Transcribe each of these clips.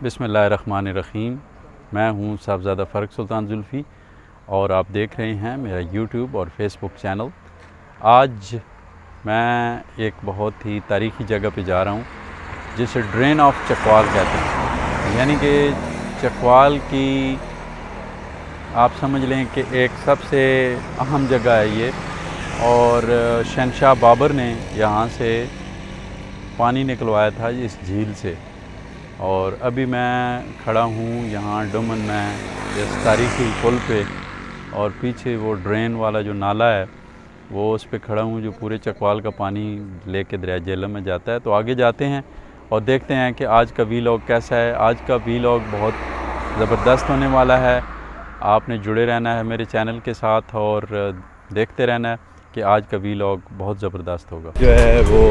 बिस्मिल्लाहिर्रहमानिर्रहीम। मैं हूं साहबजादा फ़र्रुख सुल्तान जुल्फ़ी और आप देख रहे हैं मेरा यूट्यूब और फेसबुक चैनल। आज मैं एक बहुत ही तारीख़ी जगह पे जा रहा हूं जिसे ड्रेन ऑफ चकवाल कहते हैं। यानी कि चकवाल की आप समझ लें कि एक सबसे अहम जगह है ये, और शहंशाह बाबर ने यहाँ से पानी निकलवाया था इस झील से। और अभी मैं खड़ा हूँ यहाँ डुमन में इस तारीख़ी पुल पे, और पीछे वो ड्रेन वाला जो नाला है वो उस पे खड़ा हूँ जो पूरे चकवाल का पानी लेके दरिया झेलम में जाता है। तो आगे जाते हैं और देखते हैं कि आज का वीलॉग कैसा है। आज का वीलॉग बहुत ज़बरदस्त होने वाला है। आपने जुड़े रहना है मेरे चैनल के साथ और देखते रहना है कि आज का वीलॉग बहुत ज़बरदस्त होगा। जो है वो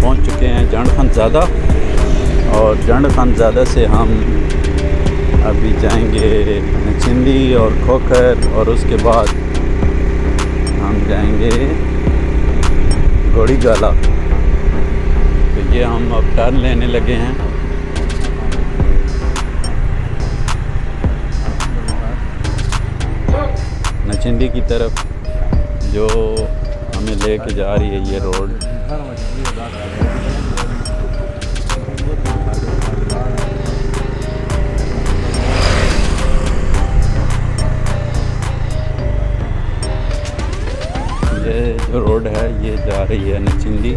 पहुँच चुके हैं जंड खानज़ादा, और जंड खानज़ादा से हम अभी जाएंगे नचिंदी और खोखर, और उसके बाद हम जाएंगे गोड़ीगाला। तो ये हम अब टर्न लेने लगे हैं। नचिंदी की तरफ जो हमें लेके जा रही है ये रोड। ये जो रोड है ये जा रही है नचिंदी।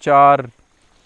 4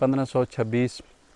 1526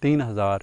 3000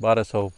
1200